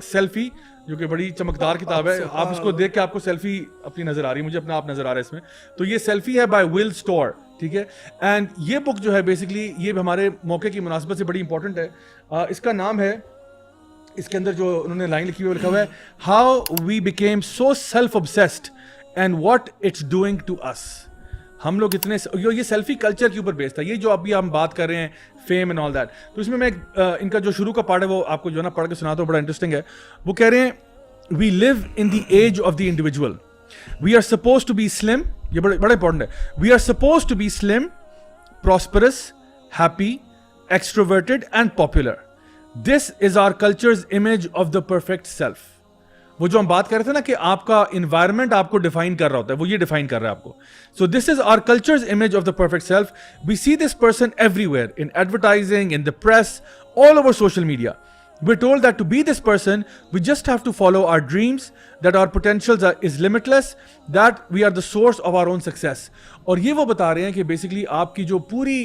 Selfie جو کہ بڑی چمکدار کتاب ہے, آپ اس کو دیکھ کے آپ کو سیلفی اپنی نظر آ رہی ہے, مجھے اپنا آپ نظر آ رہا ہے اس میں. تو یہ سیلفی ہے بائی ول اسٹور, ٹھیک ہے. اینڈ یہ بک جو ہے بیسکلی یہ ہمارے موقع کی مناسبت سے بڑی امپورٹنٹ ہے. اس کا نام ہے, اس کے اندر جو انہوں نے لائن لکھی ہوئی لکھا ہوا ہے, how we became so self obsessed and what it's doing to us. ہم لوگ اتنے, یہ سیلفی کلچر کے اوپر بیسڈ ہے, یہ جو ابھی ہم بات کر رہے ہیں فیم اینڈ آل دیٹ. تو اس میں ان کا جو شروع کا پارٹ ہے وہ آپ کو جو ہے نا پڑھ کے سناتا ہوں, بڑا انٹرسٹنگ ہے. وہ کہہ رہے ہیں we live in the age of the individual, we are suppose to be slim, یہ بڑا امپورٹنٹ ہے, we are suppose to be slim, prosperous, happy, extroverted and popular. This is our culture's image of the perfect self. وہ جو ہم بات کر رہے تھے نا کہ آپ کا انوائرمنٹ آپ کو ڈیفائن کر رہا ہوتا ہے, وہ یہ ڈیفائن کر رہا ہے آپ کو. So this is our culture's image of the perfect self. We see this person everywhere, in advertising, in the press, all over social media. We're told that to be this person, we just have to follow our dreams, that our potentials is limitless, that we are the source of our own success. اور یہ وہ بتا رہے ہیں کہ basically آپ کی جو پوری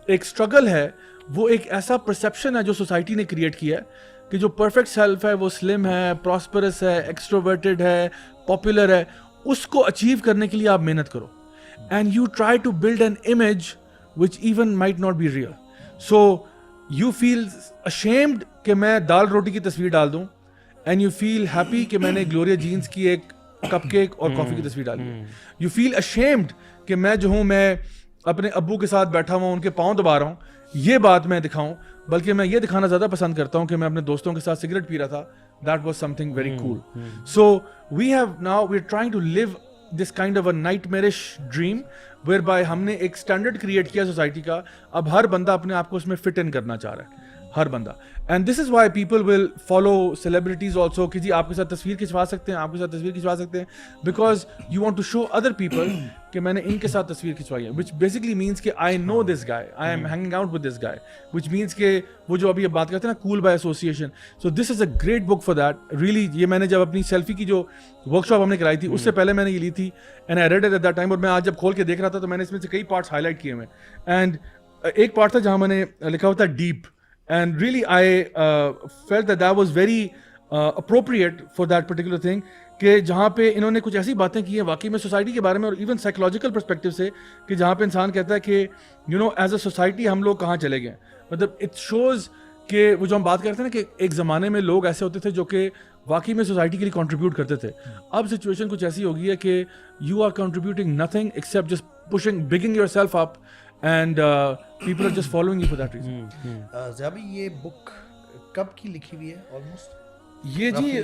ایک اسٹرگل ہے وہ ایک ایسا پرسیپشن ہے جو سوسائٹی نے کریٹ کیا ہے کہ جو پرفیکٹ سیلف ہے وہ سلم ہے, پراسپرس ہے, ایکسٹروورٹڈ ہے, پاپولر ہے, اس کو اچیو کرنے کے لیے آپ محنت کرو. And you try to build an image which even might not be real. So you feel ashamed کہ میں دال روٹی کی تصویر ڈال دوں, اینڈ یو فیل ہیپی کہ میں نے گلوریا جینس کی ایک کپ کیک اور کافی کی تصویر ڈالی ہے. یو فیل ashamed کہ میں جو ہوں میں اپنے ابو کے ساتھ بیٹھا ہوا ہوں, ان کے پاؤں دبا رہا ہوں, یہ بات میں دکھاؤں, بلکہ میں یہ دکھانا زیادہ پسند کرتا ہوں کہ میں اپنے دوستوں کے ساتھ سگریٹ پی رہا تھا. That was something very cool. So we're trying to live this kind of a nightmarish dream whereby ہم نے ایک اسٹینڈرڈ کریٹ کیا سوسائٹی کا. اب ہر بندہ اپنے آپ کو اس میں فٹ ان کرنا چاہ رہا ہے, ہر بندہ. And this is why people will follow celebrities also کہ جی آپ کے ساتھ تصویر کھنچوا سکتے ہیں, آپ کے ساتھ تصویر کھنچوا سکتے ہیں, because you want to show other people کہ میں نے ان کے ساتھ تصویر کھنچوائی ہے, وچ بیسکلی مینس کہ I know this guy, I am hanging out with this guy, which means کہ وہ جو ابھی بات کرتے ہیں نا cool by association. So this is a great book for that really. یہ میں نے جب اپنی سیلفی کی جو ورک شاپ ہم نے کرائی تھی اس سے پہلے میں نے یہ لی تھی, and I read it at that time. اور میں آج جب کھول کے دیکھ رہا تھا تو میں نے اس میں سے کئی پارٹس ہائی لائٹ کیے ہوئے, اینڈ ایک پارٹ تھا جہاں میں نے لکھا ہوا تھا deep. And really I felt that was very appropriate for that particular thing کہ جہاں پہ انہوں نے کچھ ایسی باتیں کی ہیں واقعی میں سوسائٹی کے بارے میں, اور ایون سائیکولوجیکل پرسپیکٹو سے, کہ جہاں پہ انسان کہتا ہے کہ you know as a society ہم لوگ کہاں چلے گئے. مطلب اٹ شوز کہ وہ جو ہم بات کرتے ہیں نا کہ ایک زمانے میں لوگ ایسے ہوتے تھے جو کہ واقعی میں سوسائٹی کے لیے کنٹریبیوٹ کرتے تھے. اب سچویشن کچھ ایسی ہو گئی ہے کہ you are contributing nothing except just pushing bigging yourself up, and people are just following you for that reason. زیابی یہ بک کب کی لکھی ہوئی ہے آلموسٹ؟ یہ جی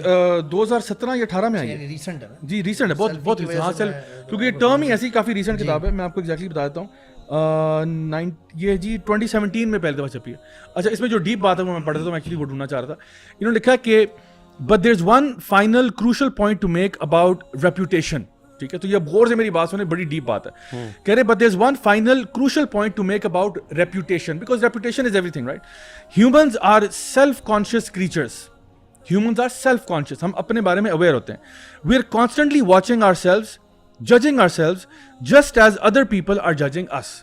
2017 یا 18 میں آئی ہے, ریسنٹ ہے نا جی, ریسنٹ ہے, بہت ہاں سیلف, کیونکہ یہ ٹرم ہی ایسی کافی ریسنٹ کتاب ہے. میں آپ کو ایگزیکٹلی بتا دیتا ہوں, یہ جی 2017 میں پہلے دفعہ چھپی ہے. اچھا اس میں جو ڈیپ بات ہے وہ میں پڑھ دیتا ہوں, ایکچولی وہ ڈھونڈنا چاہ رہا تھا. انہوں نے لکھا کہ but there is one final crucial point to make about reputation. ٹھیک ہے, تو یہ غور سے میری بات سنیں, بڑی ڈیپ بات ہے. کہہ رہے but there is one final crucial point to make about reputation, because reputation is everything, right. Humans are self conscious creatures, humans are self conscious, ہم اپنے بارے میں اویئر ہوتے ہیں. We are constantly watching ourselves, judging ourselves just as other people are judging us.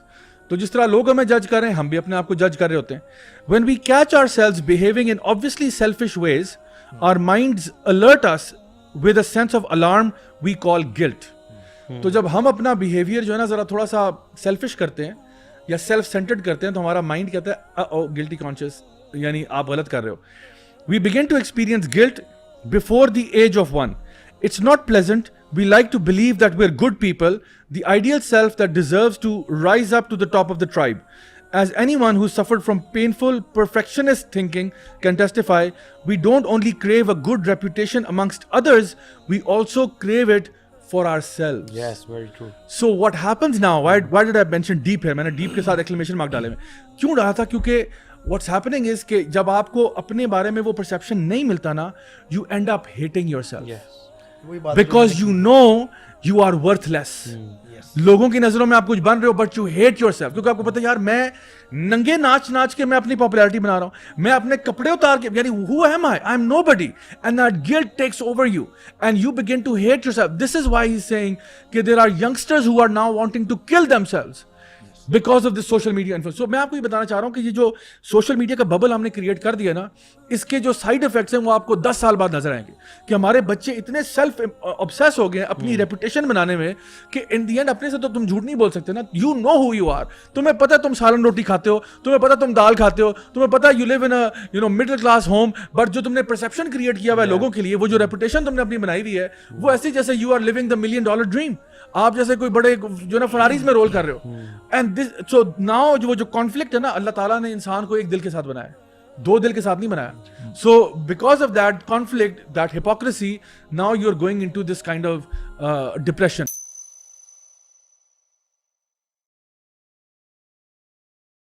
تو جس طرح لوگ ہمیں جج کر رہے ہیں ہم بھی اپنے آپ کو جج کر رہے ہوتے ہیں. When we catch ourselves behaving in obviously selfish ways, our minds alert us with a sense of alarm we call guilt. تو جب ہم اپنا بیہیویئر جو ہے نا ذرا تھوڑا سا سیلفش کرتے ہیں یا سیلف سینٹرڈ کرتے ہیں تو ہمارا مائنڈ کہتا ہے او گلٹی کانشیس, یعنی آپ غلط کر رہے ہو. We begin to experience guilt before the age of 1. It's not pleasant. We like to believe that we're good people, the ideal self that deserves to rise up to the top of the tribe. As anyone who suffered from painful perfectionist thinking can testify, we don't only crave a good reputation amongst others, we also crave it for ourselves. Yes, very true. So what happens now, why did I mention deep here? میں نے deep کے ساتھ exclamation mark ڈالے میں کیوں ڈالا تھا, کیونکہ what's happening is کہ جب آپ کو اپنے بارے میں وہ perception نہیں ملتا نا, you end up hating yourself. Yes. Because you know you are worthless. لوگوں کی نظروں میں آپ کچھ بن رہے ہو but you hate yourself, کیونکہ آپ کو پتا یار میں ننگے ناچ کے میں اپنی پاپولیرٹی بنا رہا ہوں, میں اپنے کپڑے اتار کے, یعنی who am I am nobody, and that guilt takes over you and you begin to hate yourself. This is why he's saying کہ there are youngsters who are now wanting to kill themselves because of this social media influence. So میں آپ کو یہ بتانا چاہ رہا ہوں کہ یہ جو سوشل میڈیا کا ببل ہم نے کریٹ کر دیا نا, اس کے جو سائڈ افیکٹس ہیں وہ آپ کو 10 سال بعد نظر آئیں گے کہ ہمارے بچے اتنے سیلف obsess ہو گئے ہیں اپنی ریپوٹیشن بنانے میں کہ ان دی اینڈ اپنے سے تو تم جھوٹ نہیں بول سکتے نا. You know who you are, تمہیں پتا تم سالن روٹی کھاتے ہو, تمہیں پتا تم دال کھاتے ہو, تمہیں پتا you live in middle class home, but جو تم نے پرسیپشن کریٹ کیا ہوا ہے لوگوں کے لیے, وہ جو ریپوٹیشن تم نے اپنی بنائی ہوئی ہے, وہ ایسی جیسے you are living the $1 million dream, آپ جیسے کوئی بڑے جو نا فراریز میں رول کر رہے ہو. اینڈ دس سو ناؤ جو کانفلکٹ ہے نا, اللہ تعالیٰ نے انسان کو ایک دل کے ساتھ بنایا, 2 دل کے ساتھ نہیں بنایا. So because of that conflict, that hypocrisy, now you're going into this kind of depression.